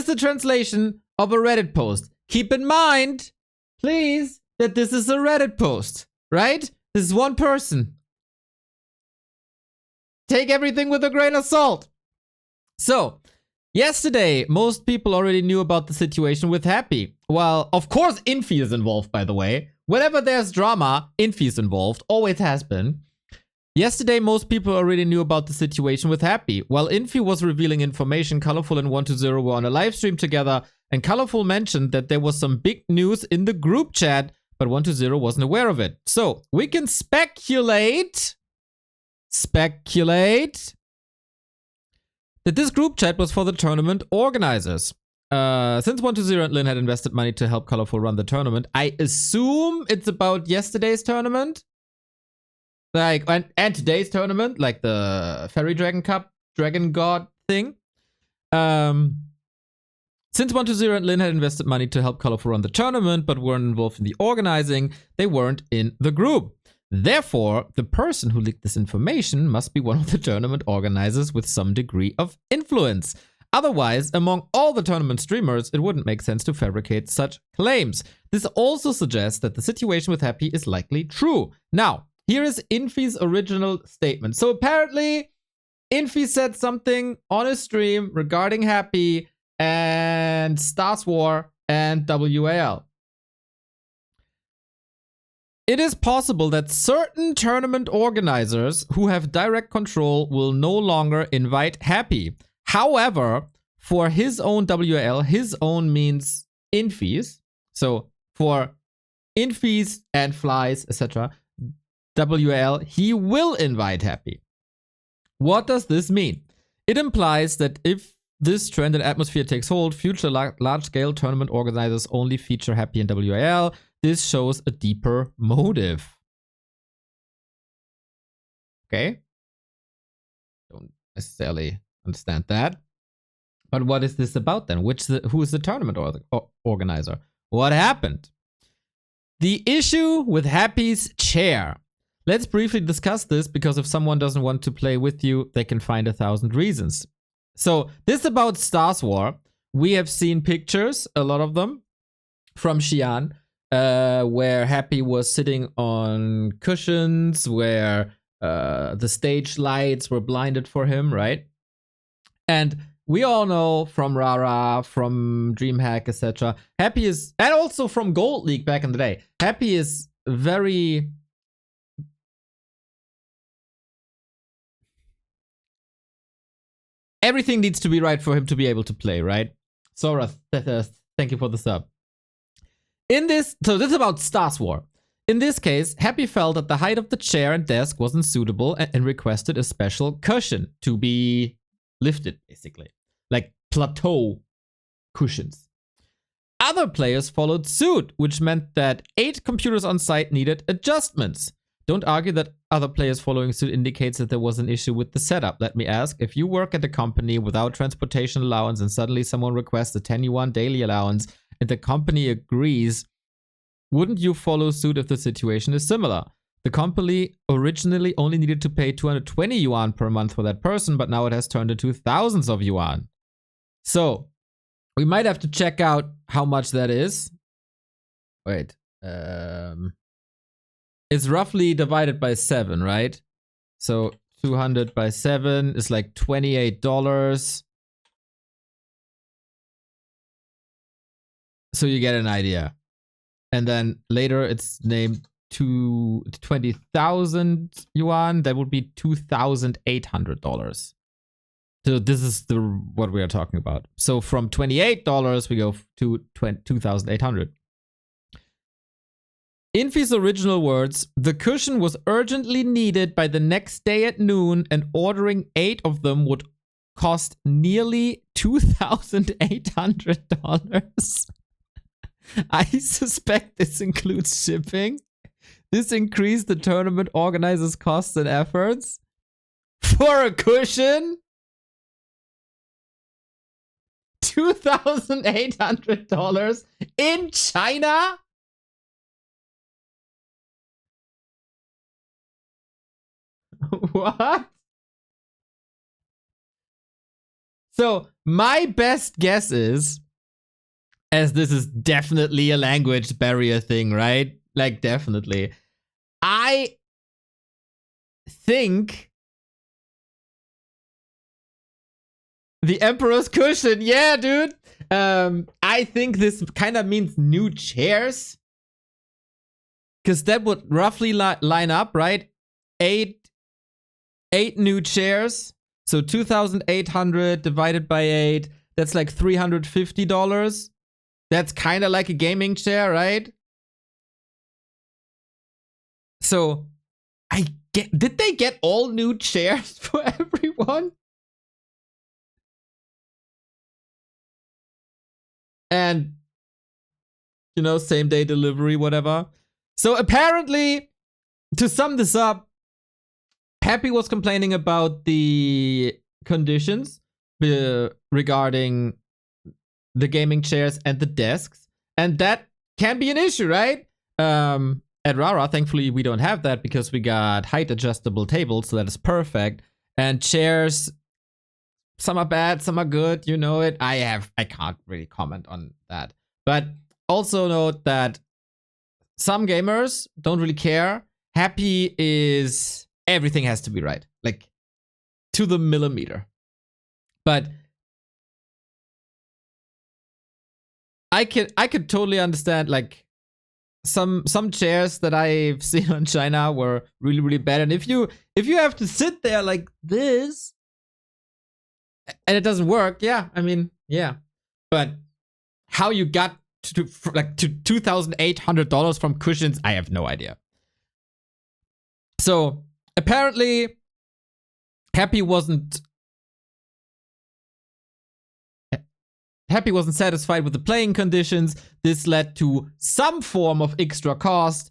is the translation of a Reddit post. Keep in mind, please, that this is a Reddit post, right? This is one person. Take everything with a grain of salt. So, yesterday, most people already knew about the situation with Happy. Well, of course, Infi is involved, by the way. Whenever there's drama, Infi is involved. Always has been. Yesterday, most people already knew about the situation with Happy. While Infi was revealing information, Colorful and 120 were on a live stream together, and Colorful mentioned that there was some big news in the group chat, but 120 wasn't aware of it. So, we can speculate that this group chat was for the tournament organizers. Since 120 and Lin had invested money to help Colorful run the tournament, I assume it's about yesterday's tournament. Like, and today's tournament, like the Fairy Dragon Cup, Dragon God thing. Since 120 and Lin had invested money to help Colorful run the tournament, but weren't involved in the organizing, they weren't in the group. Therefore, the person who leaked this information must be one of the tournament organizers with some degree of influence. Otherwise, among all the tournament streamers, it wouldn't make sense to fabricate such claims. This also suggests that the situation with Happy is likely true. Now, here is Infi's original statement. So apparently, Infi said something on his stream regarding Happy and Stars War and WAL. It is possible that certain tournament organizers who have direct control will no longer invite Happy. However, for his own WAL, his own means Infis. So for Infis and Flies, etc., WAL, he will invite Happy. What does this mean? It implies that if this trend and atmosphere takes hold, future large-scale tournament organizers only feature Happy and WAL. This shows a deeper motive. Okay? Don't necessarily understand that. But what is this about then? Who is the tournament organizer? What happened? The issue with Happy's chair. Let's briefly discuss this, because if someone doesn't want to play with you, they can find 1,000 reasons. So, this is about Stars War. We have seen pictures, a lot of them, from Xi'an, where Happy was sitting on cushions, where the stage lights were blinded for him, right? And we all know from Rara, from DreamHack, etc. Happy is, and also from Gold League back in the day, Happy is very... Everything needs to be right for him to be able to play, right? Sora, thank you for the sub. So this is about Stars War. In this case, Happy felt that the height of the chair and desk wasn't suitable and requested a special cushion to be lifted, basically. Like plateau cushions. Other players followed suit, which meant that 8 computers on site needed adjustments. Don't argue that other players following suit indicates that there was an issue with the setup. Let me ask, if you work at a company without transportation allowance and suddenly someone requests a 10 yuan daily allowance and the company agrees, wouldn't you follow suit if the situation is similar? The company originally only needed to pay 220 yuan per month for that person, but now it has turned into thousands of yuan. So, we might have to check out how much that is. Wait, it's roughly divided by 7, right? So 200 by 7 is like $28. So you get an idea. And then later it's named to 20,000 yuan. That would be $2,800. So this is what we are talking about. So from $28 we go to 2,800. Infi's original words, the cushion was urgently needed by the next day at noon, and ordering 8 of them would cost nearly $2,800. I suspect this includes shipping. This increased the tournament organizers' costs and efforts. For a cushion? $2,800 in China? What? So my best guess is, as this is definitely a language barrier thing, right? Like, definitely. I think the Emperor's Cushion. Yeah, dude. I think this kind of means new chairs. Because that would roughly line up, right? Eight new chairs. So 2,800 divided by 8. That's like $350. That's kind of like a gaming chair, right? So, did they get all new chairs for everyone? And, you know, same day delivery, whatever. So apparently, to sum this up, Happy was complaining about the conditions regarding the gaming chairs and the desks. And that can be an issue, right? At Rara, thankfully, we don't have that because we got height adjustable tables, so that is perfect. And chairs, some are bad, some are good, you know it. I can't really comment on that. But also note that some gamers don't really care. Happy is everything has to be right, like to the millimeter. But I could totally understand, like, some chairs that I've seen on China were really, really bad. And if you have to sit there like this and it doesn't work, yeah, I mean, yeah. But how you got to $2,800 from cushions, I have no idea. So apparently, Happy wasn't satisfied with the playing conditions. This led to some form of extra cost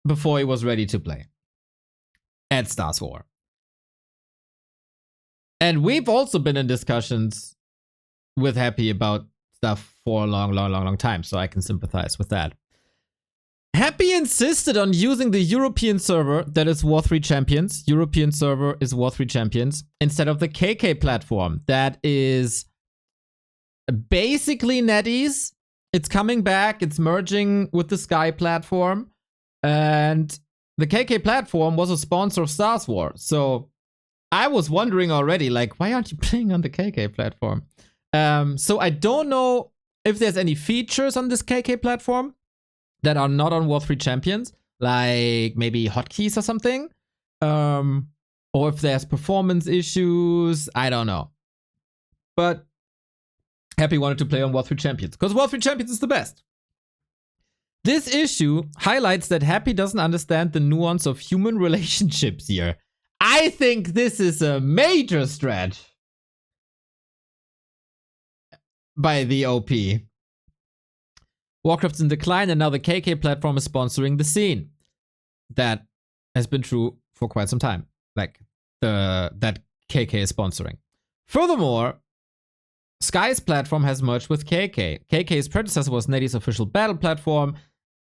before he was ready to play at Star Wars. And we've also been in discussions with Happy about stuff for a long time, so I can sympathize with that. Happy insisted on using the European server that is War 3 Champions. European server is War 3 Champions instead of the KK platform that is basically NetEase. It's coming back. It's merging with the Sky platform. And the KK platform was a sponsor of Star Wars. So I was wondering already, like, why aren't you playing on the KK platform? So I don't know if there's any features on this KK platform that are not on War 3 Champions, like maybe hotkeys or something. Or if there's performance issues, I don't know. But Happy wanted to play on War 3 Champions, because War 3 Champions is the best. This issue highlights that Happy doesn't understand the nuance of human relationships here. I think this is a major stretch by the OP. Warcraft's in decline, and now the KK platform is sponsoring the scene. That has been true for quite some time. Like, that KK is sponsoring. Furthermore, Sky's platform has merged with KK. KK's predecessor was NetEase's official battle platform,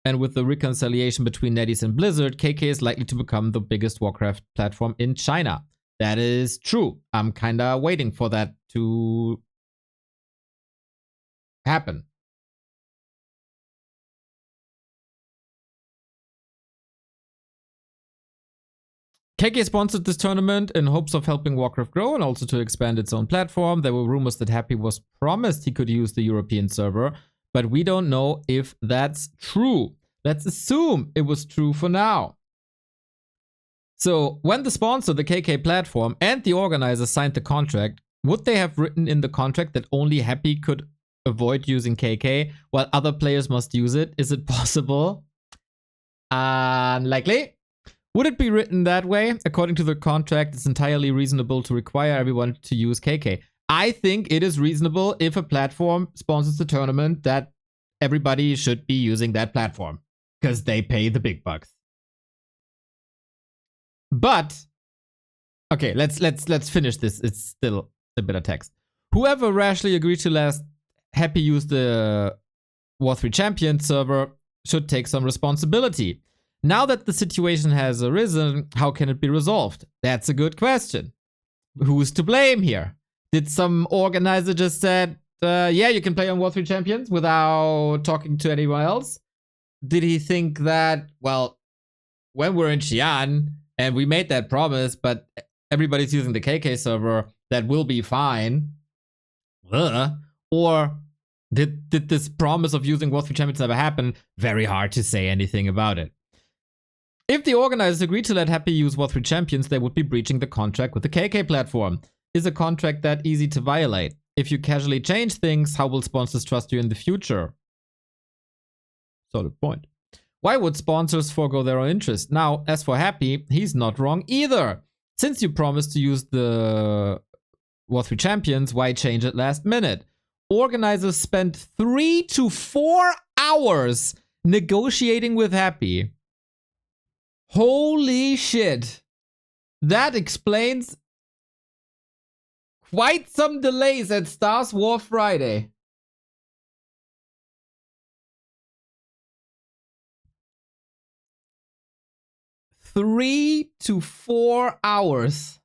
and with the reconciliation between NetEase and Blizzard, KK is likely to become the biggest Warcraft platform in China. That is true. I'm kinda waiting for that to happen. KK sponsored this tournament in hopes of helping Warcraft grow and also to expand its own platform. There were rumors that Happy was promised he could use the European server, but we don't know if that's true. Let's assume it was true for now. So when the sponsor, the KK platform, and the organizer signed the contract, would they have written in the contract that only Happy could avoid using KK while other players must use it? Is it possible? Unlikely. Would it be written that way? According to the contract, it's entirely reasonable to require everyone to use KK. I think it is reasonable if a platform sponsors the tournament that everybody should be using that platform because they pay the big bucks. But okay, let's finish this. It's still a bit of text. Whoever rashly agreed to let Happy use the War 3 Champions server should take some responsibility. Now that the situation has arisen, how can it be resolved? That's a good question. Who's to blame here? Did some organizer just said, yeah, you can play on War 3 Champions without talking to anyone else? Did he think that, well, when we're in Xi'an and we made that promise, but everybody's using the KK server, that will be fine? Or did this promise of using War 3 Champions never happen? Very hard to say anything about it. If the organizers agreed to let Happy use War 3 Champions, they would be breaching the contract with the KK platform. Is a contract that easy to violate? If you casually change things, how will sponsors trust you in the future? Solid point. Why would sponsors forego their own interest? Now, as for Happy, he's not wrong either. Since you promised to use the War 3 Champions, why change it last minute? Organizers spent 3 to 4 hours negotiating with Happy. Holy shit. That explains quite some delays at Stars War Friday. Three to 4 hours.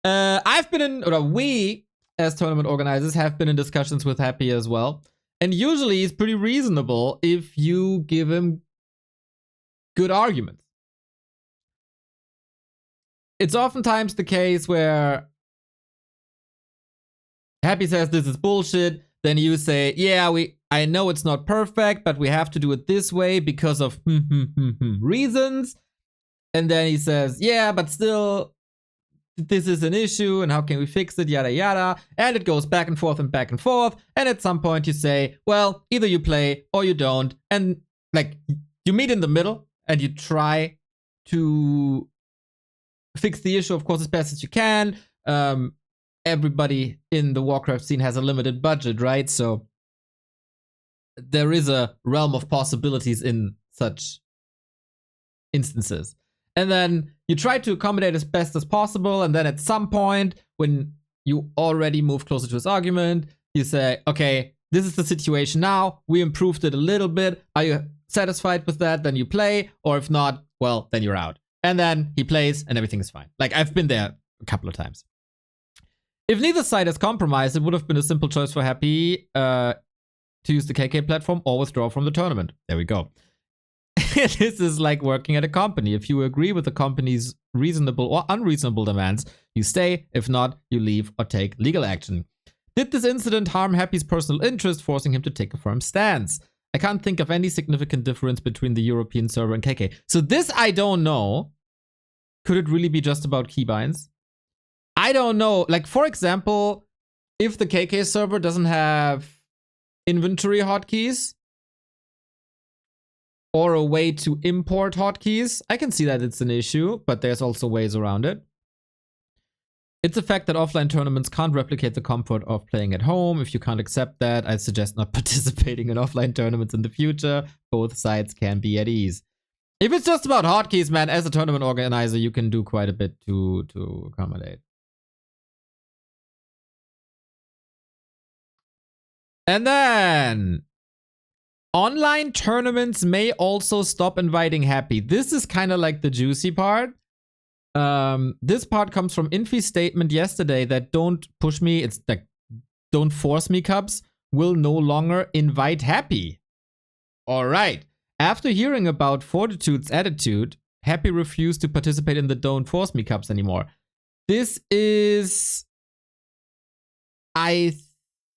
I've been in, or we, as tournament organizers, have been in discussions with Happy as well. And usually he's pretty reasonable if you give him good arguments. It's oftentimes the case where Happy says this is bullshit. Then you say, yeah, I know it's not perfect, but we have to do it this way because of reasons. And then he says, yeah, but still, this is an issue, and how can we fix it, yada yada. And it goes back and forth and back and forth. And at some point you say, well, either you play or you don't. And like, you meet in the middle and you try to fix the issue, of course, as best as you can. Everybody in the Warcraft scene has a limited budget, right? So there is a realm of possibilities in such instances. And then you try to accommodate as best as possible. And then at some point, when you already move closer to his argument, you say, okay, this is the situation now. We improved it a little bit. Are you satisfied with that? Then you play. Or if not, well, then you're out. And then he plays and everything is fine. Like, I've been there a couple of times. If neither side has compromised, it would have been a simple choice for Happy to use the KK platform or withdraw from the tournament. There we go. This is like working at a company. If you agree with the company's reasonable or unreasonable demands, you stay. If not, you leave or take legal action. Did this incident harm Happy's personal interest, forcing him to take a firm stance? I can't think of any significant difference between the European server and KK. So this I don't know. Could it really be just about keybinds? I don't know. Like, for example, if the KK server doesn't have inventory hotkeys or a way to import hotkeys, I can see that it's an issue, but there's also ways around it. It's a fact that offline tournaments can't replicate the comfort of playing at home. If you can't accept that, I suggest not participating in offline tournaments in the future. Both sides can be at ease. If it's just about hotkeys, man, as a tournament organizer, you can do quite a bit to accommodate. And then, online tournaments may also stop inviting Happy. This is kind of like the juicy part. This part comes from Infi's statement yesterday that don't push me, it's like, don't force me Cubs, will no longer invite Happy. All right. After hearing about Fortitude's attitude, Happy refused to participate in the Don't Force Me Cups anymore. This is, I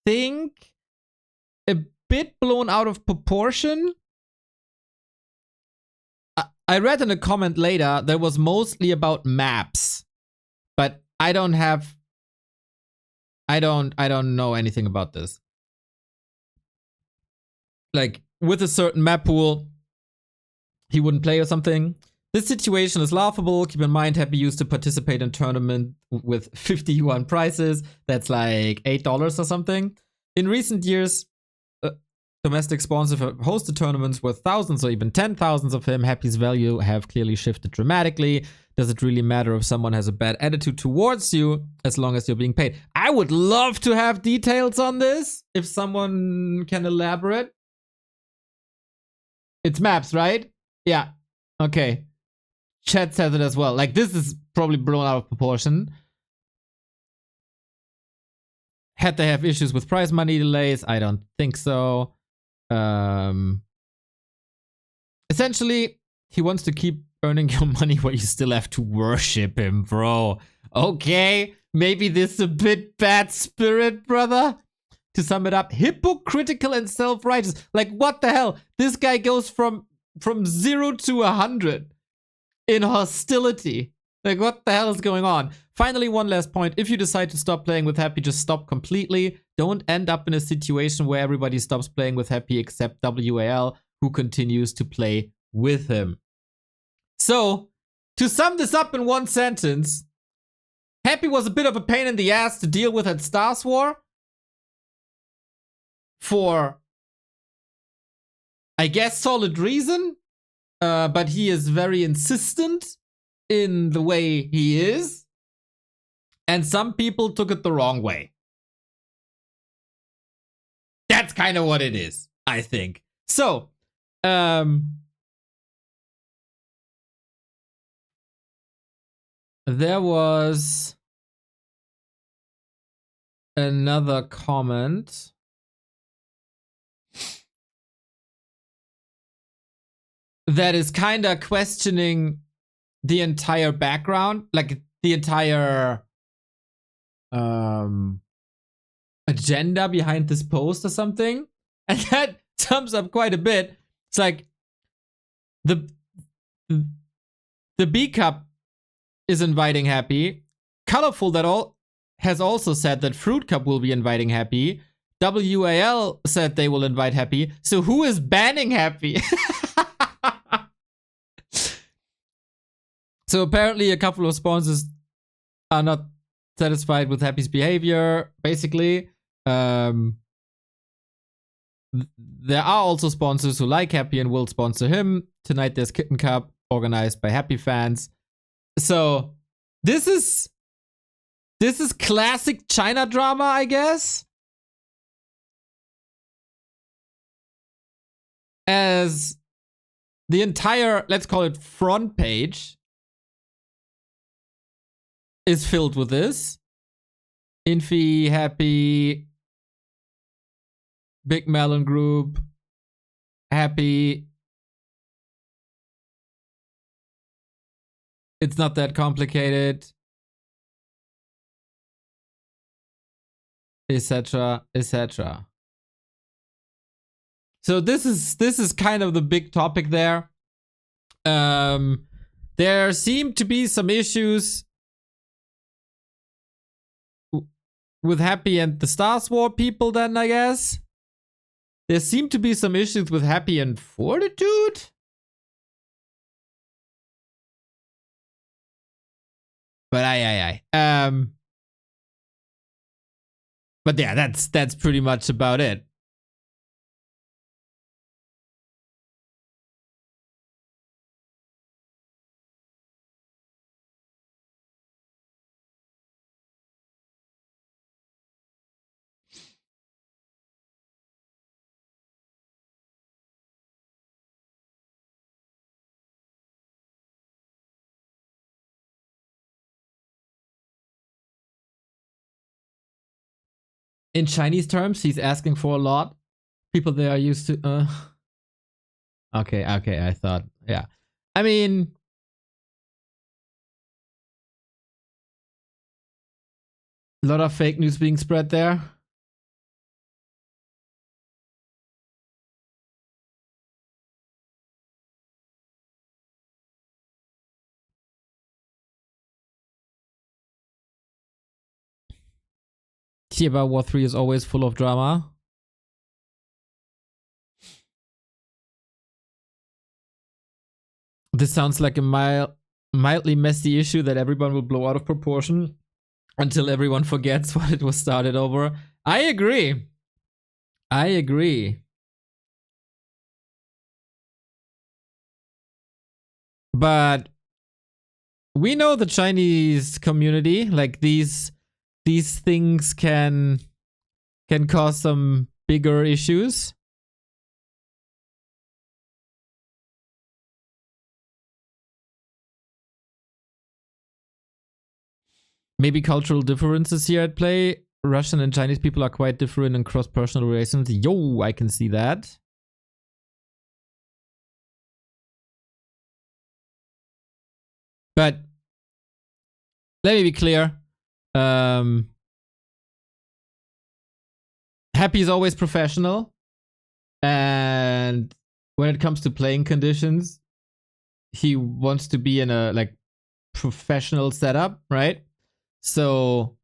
think, a bit blown out of proportion. I read in a comment later that was mostly about maps, but I don't know anything about this. Like, with a certain map pool, he wouldn't play or something. This situation is laughable. Keep in mind, Happy used to participate in tournament with 50 yuan prices. That's like $8 or something. In recent years, domestic sponsors have hosted tournaments with thousands or even 10,000s of him. Happy's value have clearly shifted dramatically. Does it really matter if someone has a bad attitude towards you as long as you're being paid? I would love to have details on this, if someone can elaborate. It's maps, right? Yeah. Okay. Chat says it as well. Like, this is probably blown out of proportion. Had they have issues with prize money delays? I don't think so. Essentially, he wants to keep earning your money while you still have to worship him, bro. Okay, maybe this is a bit bad spirit, brother. To sum it up, hypocritical and self-righteous. Like, what the hell? This guy goes from 0 to 100 in hostility. Like, what the hell is going on? Finally, one last point. If you decide to stop playing with Happy, just stop completely. Don't end up in a situation where everybody stops playing with Happy except WAL, who continues to play with him. So, to sum this up in one sentence, Happy was a bit of a pain in the ass to deal with at Stars War. For, I guess, solid reason. But he is very insistent in the way he is. And some people took it the wrong way. That's kind of what it is, I think. So, there was another comment that is kind of questioning the entire background, like the entire agenda behind this post or something. And that sums up quite a bit. It's like the B Cup is inviting Happy. Colorful that all has also said that Fruit Cup will be inviting Happy. WAL said they will invite Happy. So who is banning Happy? So apparently a couple of sponsors are not satisfied with Happy's behavior, basically. There are also sponsors who like Happy and will sponsor him. Tonight there's Kitten Cup, organized by Happy fans. So this is classic China drama, I guess. As the entire, let's call it, front page is filled with this. Infi, Happy, Big Melon Group, Happy. It's not that complicated. Etc. etc. So this is kind of the big topic there. There seem to be some issues with Happy and the Stars War people then, I guess. There seem to be some issues with Happy and Fortitude. But but yeah, that's pretty much about it. In Chinese terms, he's asking for a lot. People there are used to. Okay, I thought, yeah. I mean, a lot of fake news being spread there. About War 3 is always full of drama. This sounds like a mildly messy issue that everyone will blow out of proportion until everyone forgets what it was started over. I agree. I agree. But we know the Chinese community, like these things can cause some bigger issues. Maybe cultural differences here at play. Russian and Chinese people are quite different in cross-personal relations. Yo, I can see that. But let me be clear. Happy is always professional. And when it comes to playing conditions, he wants to be in a like professional setup, right? So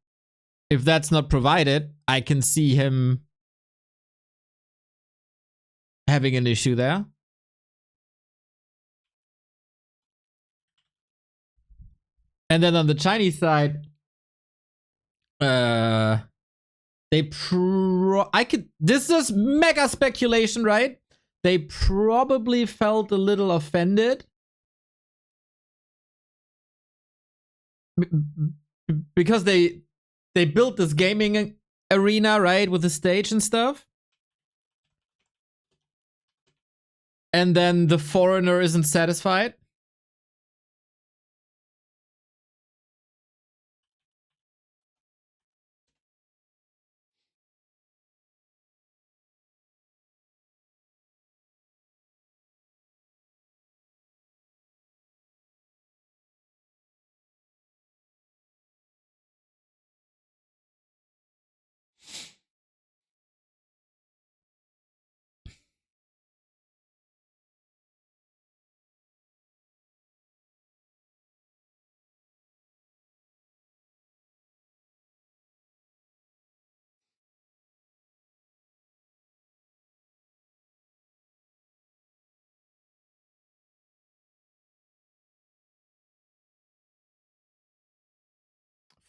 if that's not provided, I can see him having an issue there. And then on the Chinese side, I could. This is mega speculation, right? They probably felt a little offended because they built this gaming arena, right, with the stage and stuff. And then the foreigner isn't satisfied.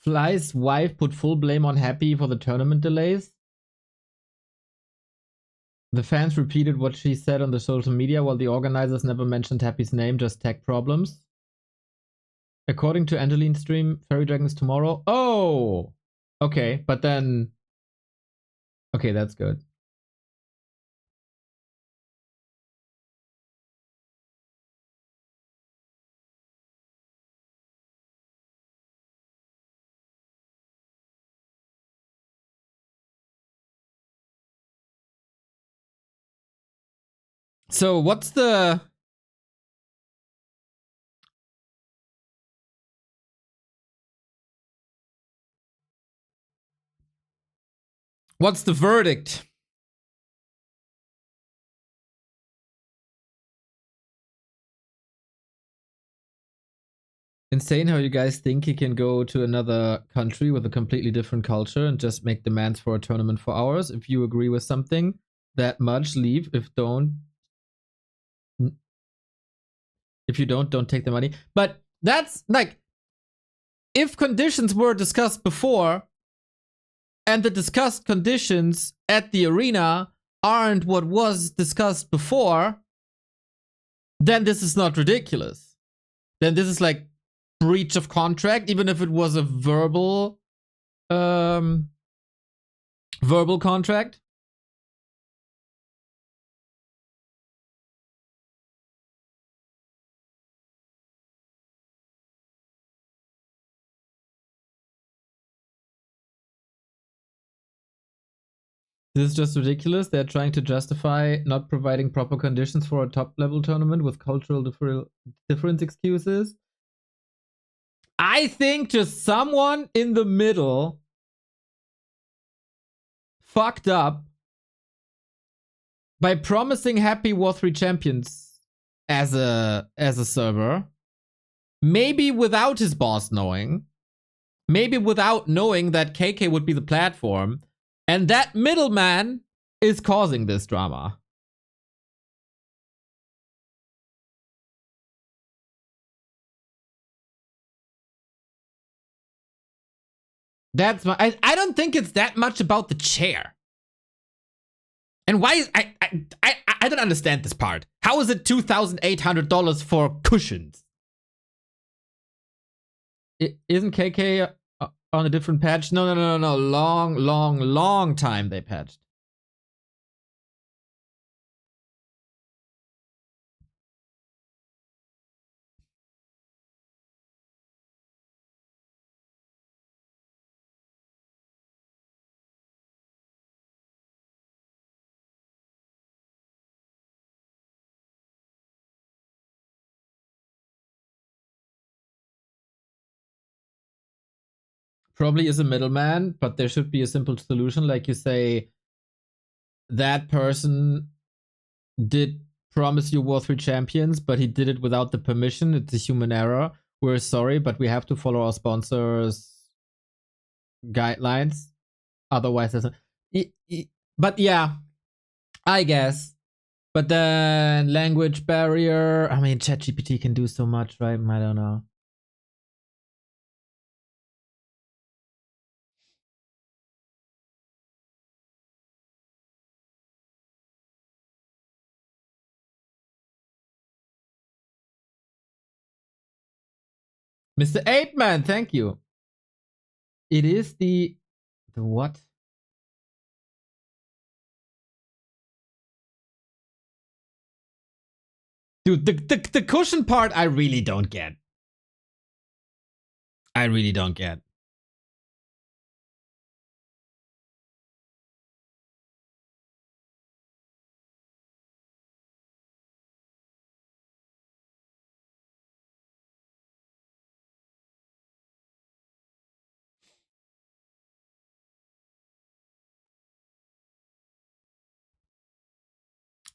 Fly's wife put full blame on Happy for the tournament delays. The fans repeated what she said on the social media, while the organizers never mentioned Happy's name, just tech problems. According to Angeline's stream, Fairy Dragons tomorrow. Oh! Okay, but then... Okay, that's good. So what's the... What's the verdict? Insane how you guys think he can go to another country with a completely different culture and just make demands for a tournament for hours. If you agree with something that much, leave. If you don't take the money. But that's like, if conditions were discussed before and the discussed conditions at the arena aren't what was discussed before, then this is not ridiculous. Then this is like breach of contract, even if it was a verbal contract. This is just ridiculous. They're trying to justify not providing proper conditions for a top level tournament with cultural difference excuses. I think just someone in the middle fucked up by promising Happy War 3 champions as a server. Maybe without his boss knowing. Maybe without knowing that KK would be the platform. And that middleman is causing this drama. That's my. I don't think it's that much about the chair. And why is I don't understand this part. How is it $2,800 for cushions? Isn't KK on a different patch? No. Long time they patched. probably is a middleman, but there should be a simple solution. Like you say, that person did promise you War 3 champions, but he did it without the permission. It's a human error. We're sorry, but we have to follow our sponsors' guidelines. Otherwise, there's a... But yeah, I guess. But then language barrier. I mean, ChatGPT can do so much, right? I don't know. Mr. 8-Man, thank you. It is the what? Dude, the cushion part I really don't get. I really don't get.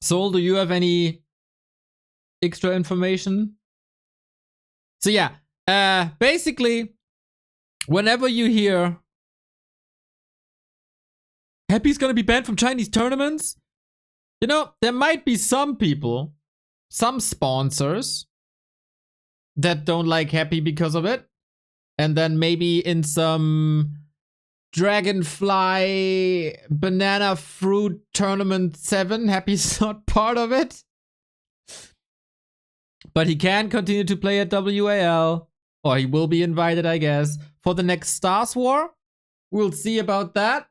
Soul, do you have any extra information? So yeah, basically, whenever you hear Happy's gonna be banned from Chinese tournaments, you know, there might be some people, some sponsors that don't like Happy because of it. And then maybe in some Dragonfly Banana Fruit Tournament 7, Happy's not part of it. But he can continue to play at WAL, or he will be invited, I guess, for the next Stars War. We'll see about that.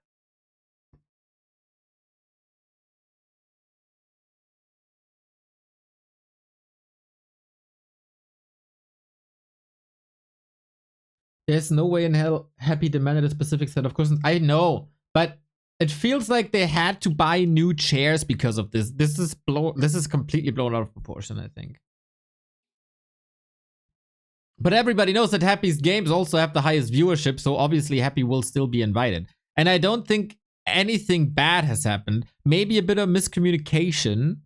There's no way in hell Happy demanded a specific set of cushions. I know, but it feels like they had to buy new chairs because of this. This is completely blown out of proportion, I think. But everybody knows that Happy's games also have the highest viewership, so obviously Happy will still be invited. And I don't think anything bad has happened. Maybe a bit of miscommunication,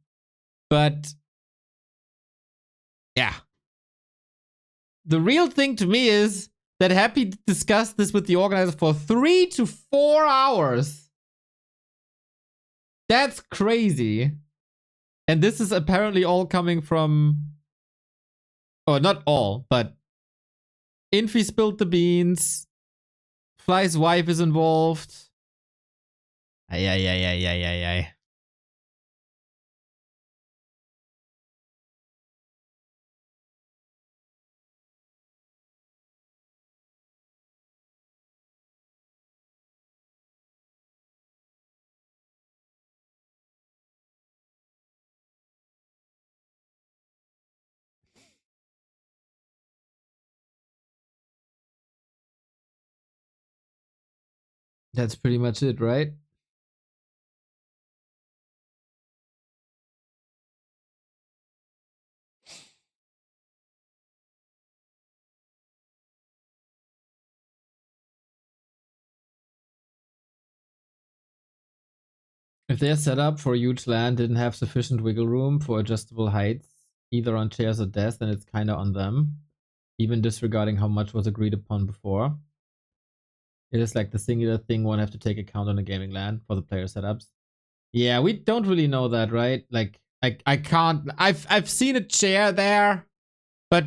but yeah. The real thing to me is that Happy discussed this with the organizer for 3 to 4 hours. That's crazy. And this is apparently all coming from... Oh, not all, but... Infi spilled the beans. Fly's wife is involved. Ay. That's pretty much it, right? If their setup for a huge LAN didn't have sufficient wiggle room for adjustable heights, either on chairs or desks, then it's kinda on them. Even disregarding how much was agreed upon before. It is like the singular thing one have to take account on a gaming LAN for the player setups. Yeah, we don't really know that, right? Like, I can't... I've seen a chair there, but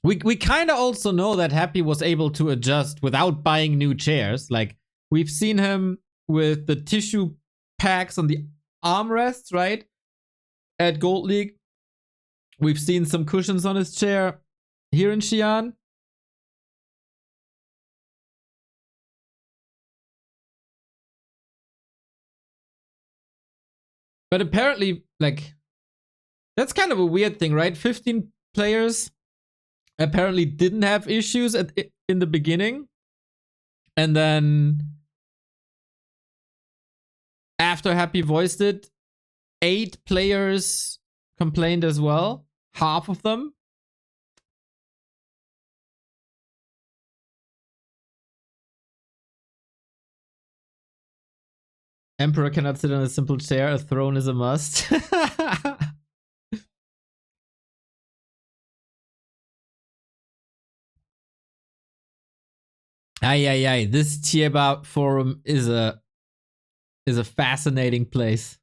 we kind of also know that Happy was able to adjust without buying new chairs. Like, we've seen him with the tissue packs on the armrests, right? At Gold League. We've seen some cushions on his chair here in Xi'an. But apparently, like, that's kind of a weird thing, right? 15 players apparently didn't have issues in the beginning. And then after Happy voiced it, 8 players complained as well. Half of them. Emperor cannot sit on a simple chair. A throne is a must. Ay. This Chieba forum is a fascinating place.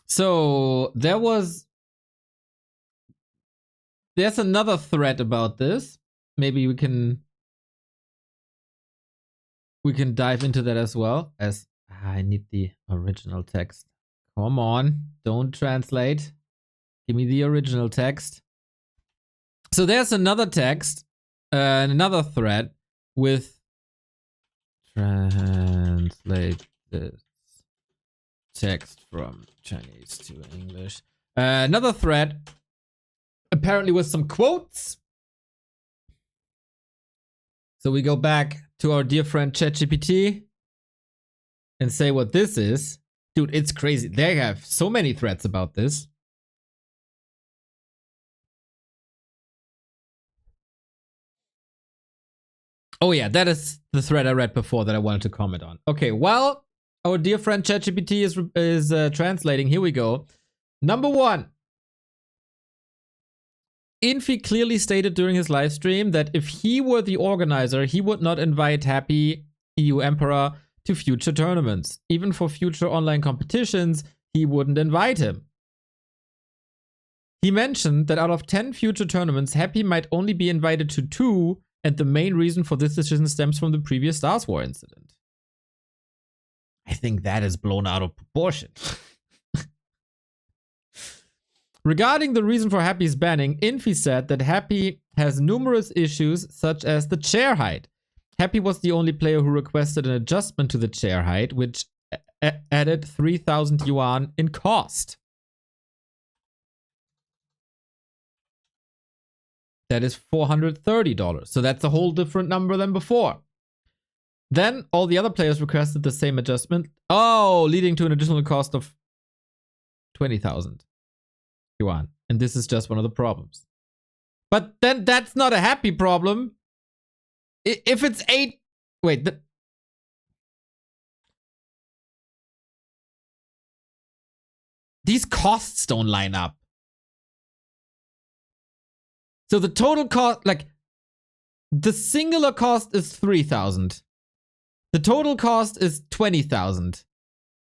So there's another thread about this. Maybe we can dive into that as well. As I need the original text. Come on, don't translate. Give me the original text. So there's another text, another thread with translate this text from Chinese to English. Another thread, apparently with some quotes. So we go back to our dear friend ChatGPT and say what this is. Dude, it's crazy. They have so many threads about this. Oh yeah, that is the thread I read before that I wanted to comment on. Okay, while our dear friend ChatGPT is translating, here we go. Number 1. Infi clearly stated during his live stream that if he were the organizer, he would not invite Happy EU Emperor to future tournaments. Even for future online competitions, he wouldn't invite him. He mentioned that out of 10 future tournaments, Happy might only be invited to 2, and the main reason for this decision stems from the previous Stars War incident. I think that is blown out of proportion. Regarding the reason for Happy's banning, Infi said that Happy has numerous issues, such as the chair height. Happy was the only player who requested an adjustment to the chair height, which added 3,000 yuan in cost. That is $430. So that's a whole different number than before. Then all the other players requested the same adjustment. Oh, leading to an additional cost of 20,000 yuan. And this is just one of the problems. But then that's not a Happy problem. If it's 8... Wait. These costs don't line up. So the total cost, like, the singular cost is 3,000. The total cost is 20,000.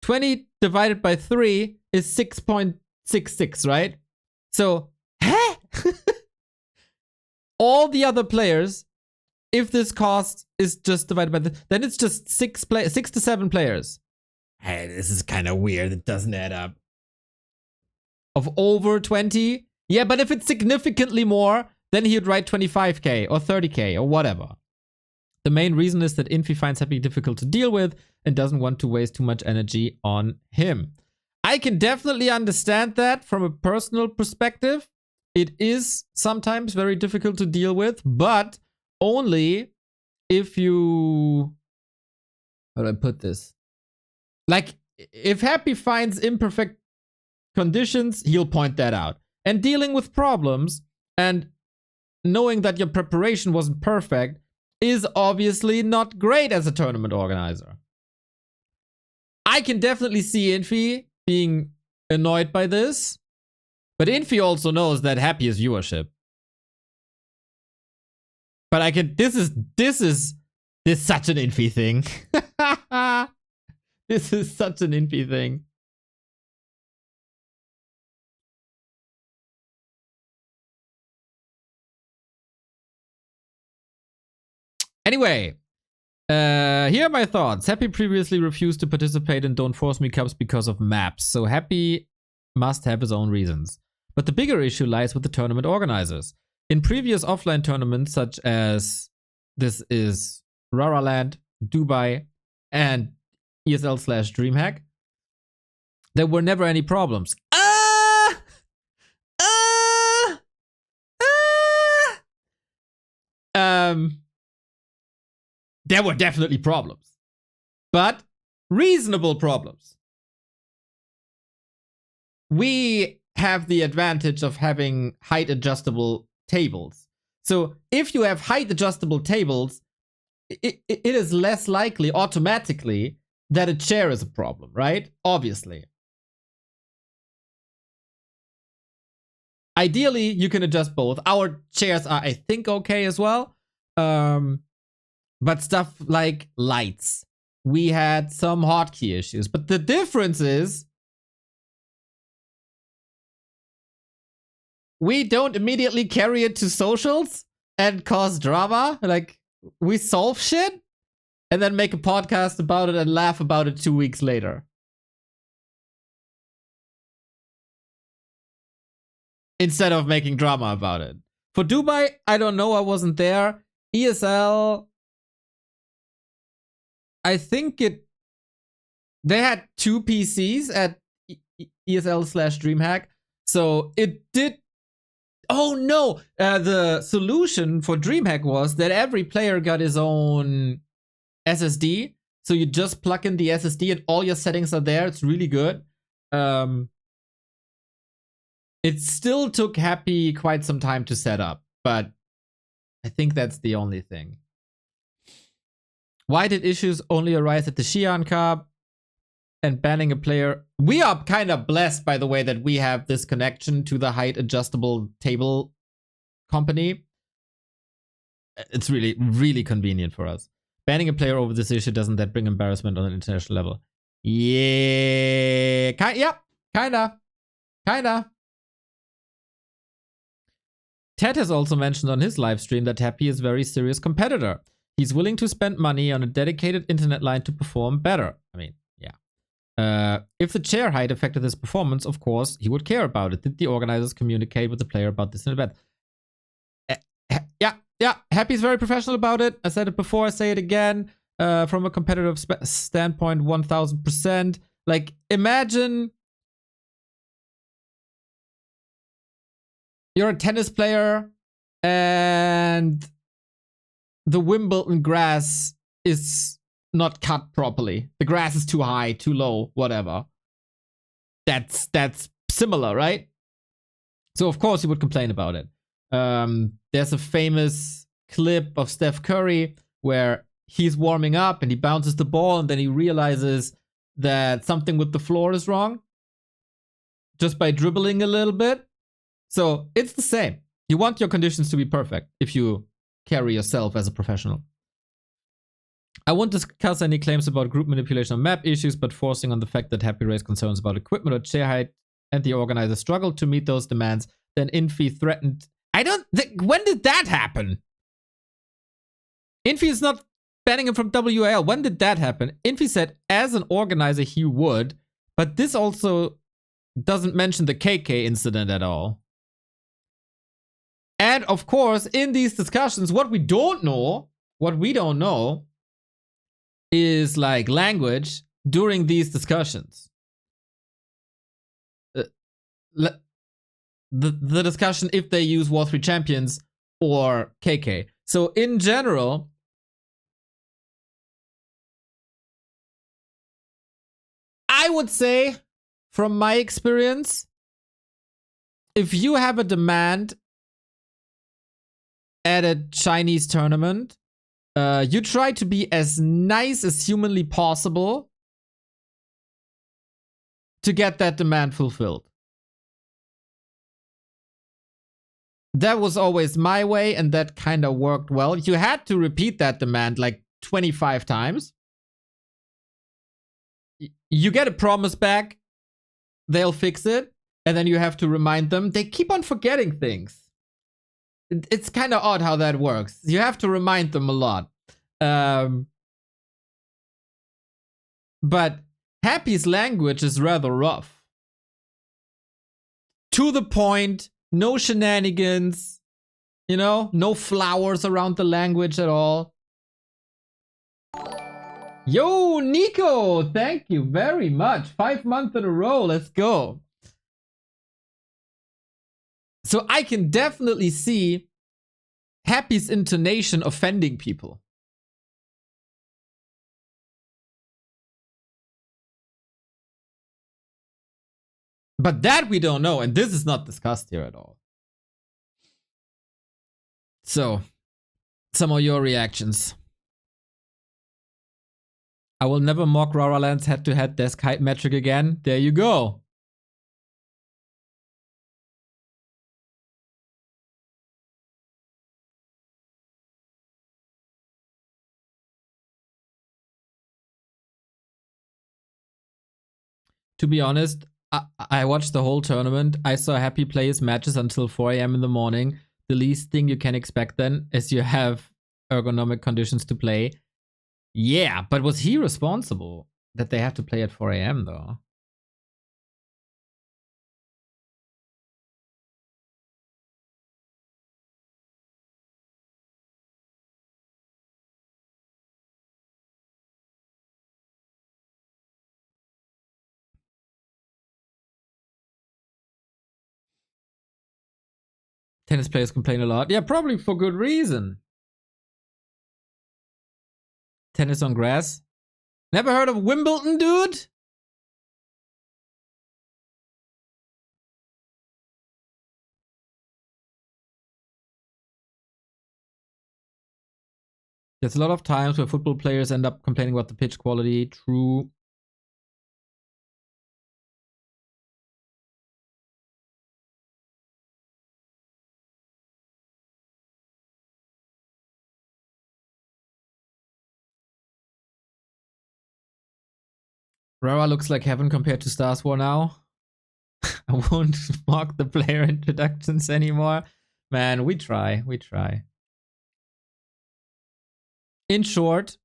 20 divided by 3 is 6.66, right? So, huh? All the other players, if this cost is just divided by then it's just 6 to 7 players. Hey, this is kind of weird. It doesn't add up. Of over 20? Yeah, but if it's significantly more, then he'd write 25k or 30k or whatever. The main reason is that Infi finds Happy difficult to deal with and doesn't want to waste too much energy on him. I can definitely understand that from a personal perspective. It is sometimes very difficult to deal with, but only if you... How do I put this? Like, if Happy finds imperfect conditions, he'll point that out. And dealing with problems and knowing that your preparation wasn't perfect is obviously not great as a tournament organizer. I can definitely see Infi being annoyed by this, but Infi also knows that Happy is viewership. But I can, this is such an Infi thing. This is such an Infi thing. Anyway, here are my thoughts. Happy previously refused to participate in Don't Force Me Cups because of maps, so Happy must have his own reasons. But the bigger issue lies with the tournament organizers. In previous offline tournaments, such as this is Raraland, Dubai, and ESL/DreamHack, there were never any problems. There were definitely problems, but reasonable problems. we have the advantage of having height adjustable tables. So if you have height adjustable tables, it is less likely automatically that a chair is a problem, right? Obviously. Ideally, you can adjust both. Our chairs are, I think, okay as well. But stuff like lights, we had some hotkey issues. But the difference is we don't immediately carry it to socials and cause drama. Like, we solve shit and then make a podcast about it and laugh about it 2 weeks later. Instead of making drama about it. For Dubai, I don't know, I wasn't there. ESL, I think they had 2 PCs at ESL/DreamHack. So it did. Oh no! The solution for DreamHack was that every player got his own SSD. So you just plug in the SSD and all your settings are there. It's really good. It still took Happy quite some time to set up, but I think that's the only thing. Why did issues only arise at the Xi'an Cup and banning a player? We are kind of blessed, by the way, that we have this connection to the height adjustable table company. It's really, really convenient for us. Banning a player over this issue, doesn't that bring embarrassment on an international level? Yeah, kinda. Ted has also mentioned on his live stream that Happy is a very serious competitor. He's willing to spend money on a dedicated internet line to perform better. I mean, yeah. If the chair height affected his performance, of course, he would care about it. Did the organizers communicate with the player about this in advance? Yeah. Happy's very professional about it. I said it before, I say it again. From a competitive standpoint, 1000%. Like, imagine you're a tennis player and the Wimbledon grass is not cut properly. The grass is too high, too low, whatever. That's similar, right? So of course he would complain about it. There's a famous clip of Steph Curry where he's warming up and he bounces the ball and then he realizes that something with the floor is wrong just by dribbling a little bit. So it's the same. You want your conditions to be perfect if you carry yourself as a professional. I won't discuss any claims about group manipulation or map issues, but forcing on the fact that Happy raised concerns about equipment or chair height and the organizer struggled to meet those demands. Then Infi threatened. When did that happen? Infi is not banning him from WAL. When did that happen? Infi said as an organizer he would, but this also doesn't mention the KK incident at all. And of course, in these discussions, what we don't know is like language during these discussions. The discussion if they use War 3 Champions or KK. So in general, I would say, from my experience, if you have a demand at a Chinese tournament, you try to be as nice as humanly possible to get that demand fulfilled. That was always my way, and that kind of worked well. You had to repeat that demand like 25 times. You get a promise back, they'll fix it, and then you have to remind them. They keep on forgetting things. It's kind of odd how that works. You have to remind them a lot. But Happy's language is rather rough. To the point, no shenanigans, you know, no flowers around the language at all. Yo, Nico, thank you very much. 5 months in a row, let's go. So I can definitely see Happy's intonation offending people. But that we don't know, and this is not discussed here at all. So, some of your reactions. I will never mock Raraland's head-to-head desk height metric again. There you go. To be honest, I watched the whole tournament. I saw Happy play his matches until 4 a.m. in the morning. The least thing you can expect then is you have ergonomic conditions to play. Yeah, but was he responsible that they have to play at 4 a.m. though? Tennis players complain a lot. Yeah, probably for good reason. Tennis on grass. Never heard of Wimbledon, dude? There's a lot of times where football players end up complaining about the pitch quality. True. Rara looks like heaven compared to Stars War now. I won't mock the player introductions anymore. Man, we try. We try. In short,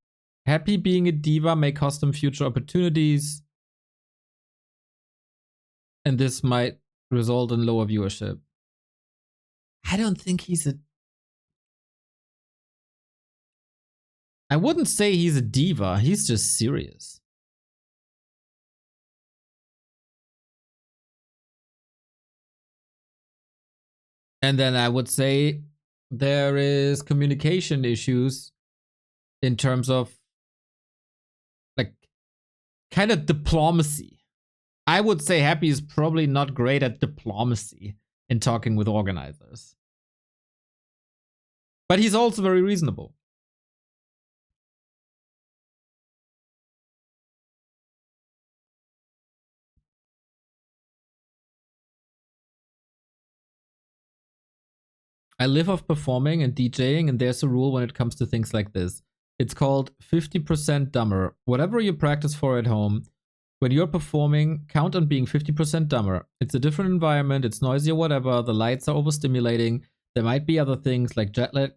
Happy being a diva may cost him future opportunities. And this might result in lower viewership. I don't think he's a... I wouldn't say he's a diva. He's just serious. And then I would say there is communication issues in terms of like kind of diplomacy. I would say Happy is probably not great at diplomacy in talking with organizers. But he's also very reasonable. I live off performing and DJing, and there's a rule when it comes to things like this. It's called 50% dumber. Whatever you practice for at home, when you're performing, count on being 50% dumber. It's a different environment, it's noisy or whatever, the lights are overstimulating, there might be other things like jet lag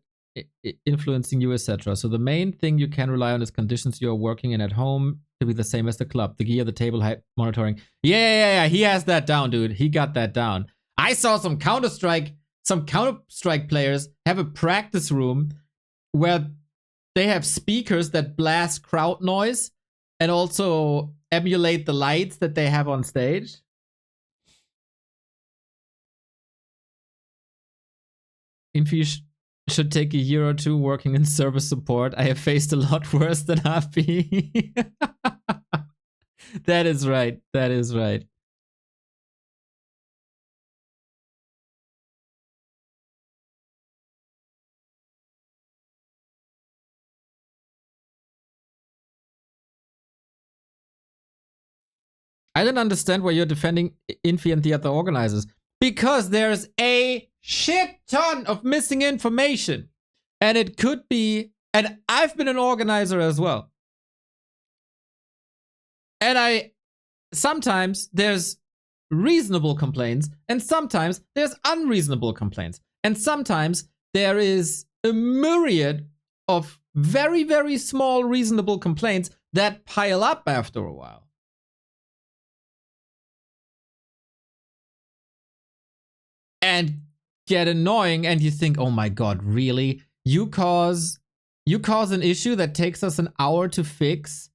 influencing you, etc. So the main thing you can rely on is conditions you're working in at home to be the same as the club. The gear, the table height monitoring. Yeah, he has that down, dude. He got that down. I saw some Counter-Strike players have a practice room where they have speakers that blast crowd noise and also emulate the lights that they have on stage. Infi should take a year or two working in service support. I have faced a lot worse than Happy. That is right. That is right. I don't understand why you're defending Infi and the other organizers. Because there's a shit ton of missing information. And it could be, and I've been an organizer as well. And sometimes there's reasonable complaints, and sometimes there's unreasonable complaints. And sometimes there is a myriad of very, very small reasonable complaints that pile up after a while. And get annoying, and you think, oh my god, really? You cause an issue that takes us an hour to fix,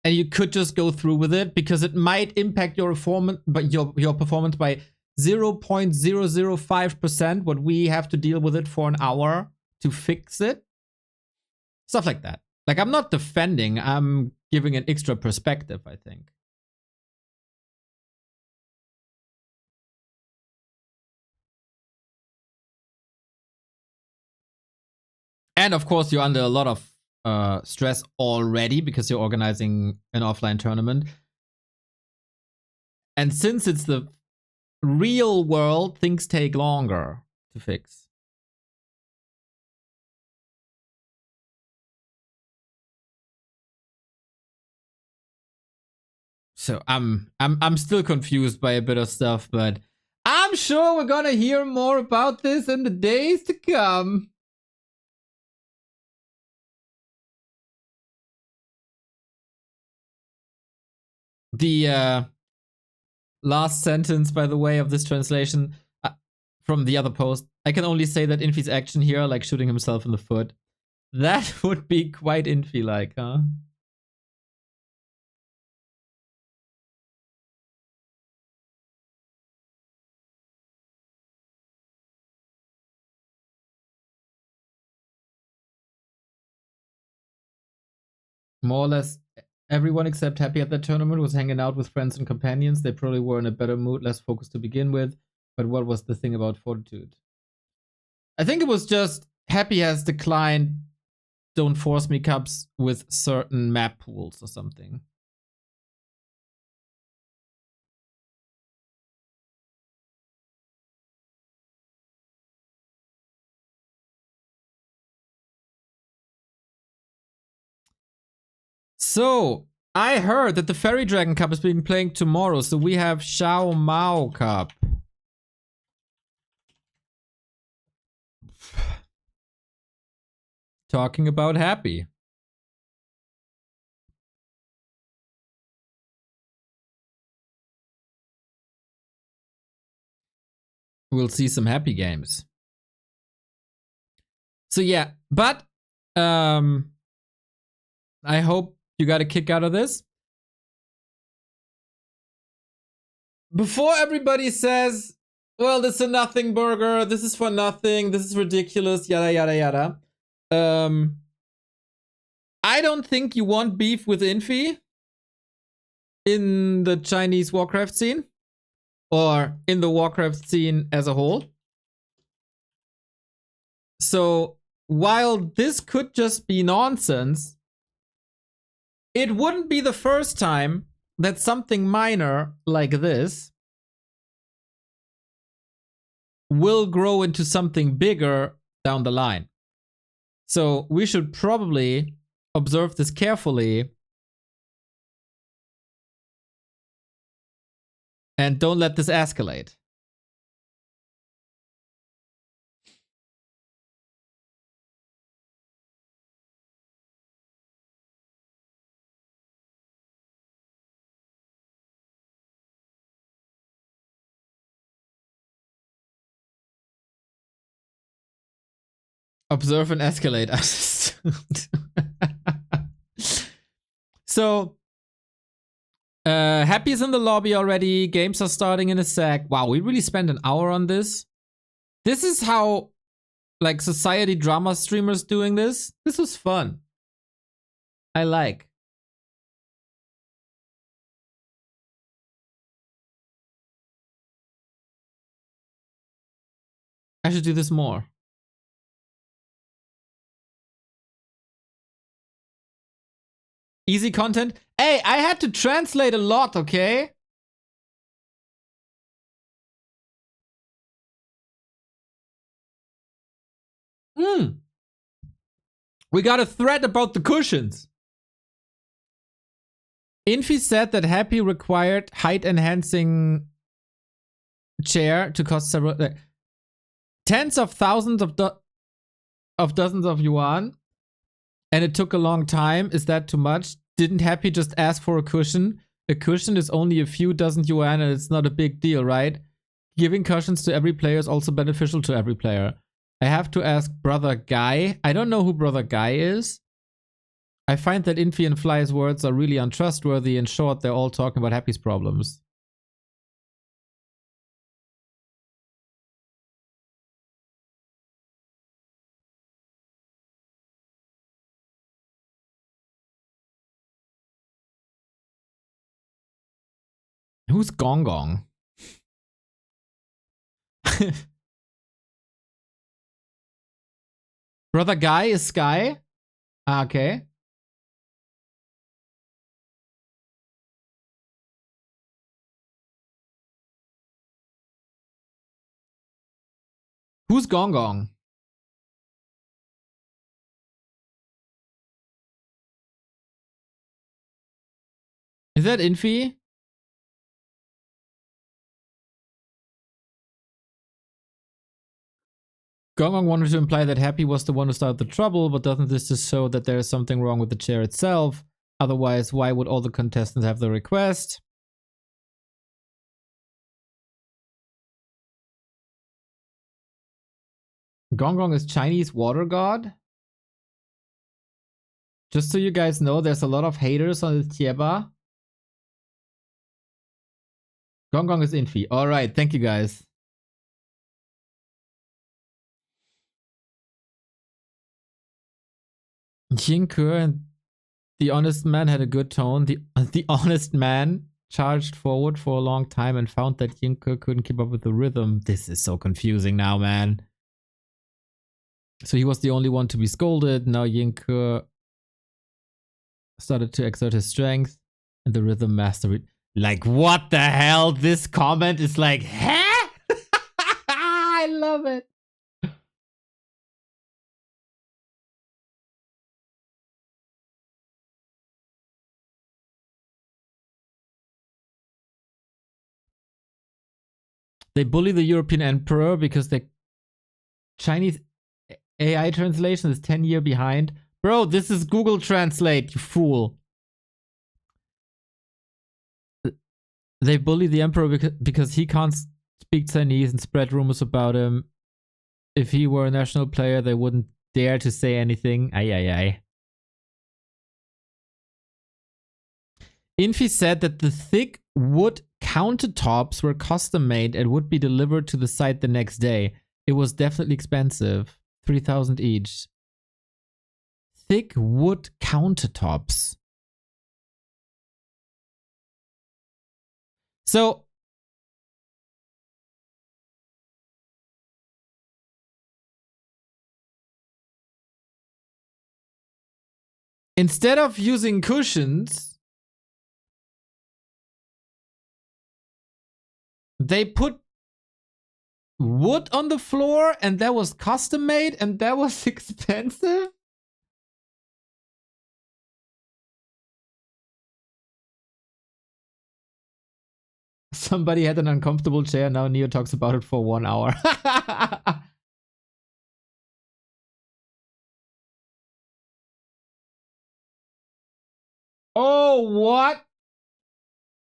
and you could just go through with it because it might impact your performance, but your performance by 0.005%, what we have to deal with it for an hour to fix it. Stuff like that. Like, I'm not defending, I'm giving an extra perspective, I think. And of course, you're under a lot of stress already because you're organizing an offline tournament. And since it's the real world, things take longer to fix. So I'm still confused by a bit of stuff, but I'm sure we're gonna hear more about this in the days to come. The last sentence, by the way, of this translation from the other post. I can only say that Infi's action here, like shooting himself in the foot, that would be quite Infi-like, huh? More or less everyone except Happy at that tournament was hanging out with friends and companions. They probably were in a better mood, less focused to begin with. But what was the thing about fortitude? I think it was just Happy has declined Don't Force Me cups with certain map pools or something. So, I heard that the Fairy Dragon Cup is being played tomorrow, so we have Xiao Mao Cup. Talking about Happy. We'll see some Happy games. So yeah, but I hope you got a kick out of this. Before everybody says, well, this is a nothing burger, this is for nothing, this is ridiculous, yada yada yada. I don't think you want beef with Infi in the Chinese Warcraft scene or in the Warcraft scene as a whole. So while this could just be nonsense, it wouldn't be the first time that something minor like this will grow into something bigger down the line. So we should probably observe this carefully and don't let this escalate. Observe and escalate. So, Happy's in the lobby already. Games are starting in a sec. Wow, we really spent an hour on this. This is how, like, society drama streamers doing this. This was fun. I like. I should do this more. Easy content. Hey, I had to translate a lot, okay? We got a thread about the cushions. Infi said that Happy required height enhancing chair to cost several tens of thousands of dozens of yuan, and it took a long time. Is that too much? Didn't Happy just ask for a cushion? A cushion is only a few dozen yuan and it's not a big deal, right? Giving cushions to every player is also beneficial to every player. I have to ask Brother Guy. I don't know who Brother Guy is. I find that Infi and Fly's words are really untrustworthy. In short, they're all talking about Happy's problems. Who's Gong Gong? Brother Guy is Sky. Ah, okay. Who's Gong Gong? Is that Infi? Gong Gong wanted to imply that Happy was the one who started the trouble, but doesn't this just show that there is something wrong with the chair itself? Otherwise, why would all the contestants have the request? Gong Gong is Chinese water god? Just so you guys know, there's a lot of haters on the Tieba. Gong Gong is Infi. Alright, thank you guys. Yingke and the honest man had a good tone. The honest man charged forward for a long time and found that Yingke couldn't keep up with the rhythm. This is so confusing now, man. So he was the only one to be scolded. Now Yingke started to exert his strength and the rhythm mastered. Like, what the hell? This comment is like, huh? I love it. They bully the European emperor because the Chinese AI translation is 10 years behind. Bro, this is Google Translate, you fool. They bully the emperor because he can't speak Chinese and spread rumors about him. If he were a national player, they wouldn't dare to say anything. Ay, ay, ay. Infi said that the thick wood countertops were custom made and would be delivered to the site the next day. It was definitely expensive. 3,000 each. Thick wood countertops. So instead of using cushions, they put wood on the floor and that was custom made and that was expensive? Somebody had an uncomfortable chair. Now Neo talks about it for 1 hour. Oh, what?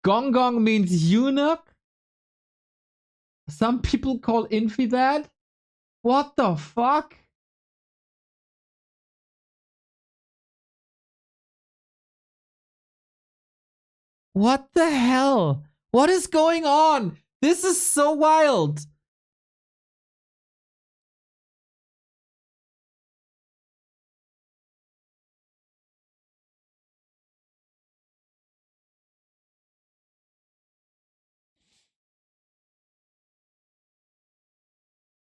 Gong Gong means eunuch? Some people call Infi that? What the fuck? What the hell? What is going on? This is so wild.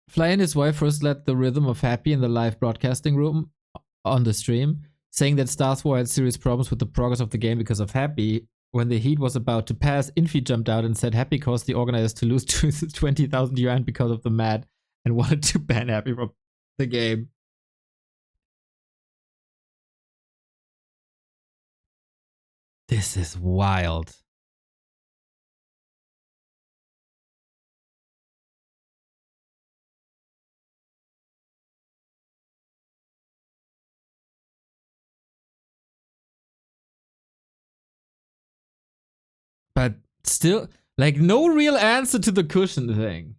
Fly and his wife first led the rhythm of Happy in the live broadcasting room on the stream, saying that Stars War had serious problems with the progress of the game because of Happy. When the heat was about to pass, Infi jumped out and said Happy caused the organizers to lose 20,000 yuan because of the mad and wanted to ban Happy from the game. This is wild. But still, like, no real answer to the cushion thing.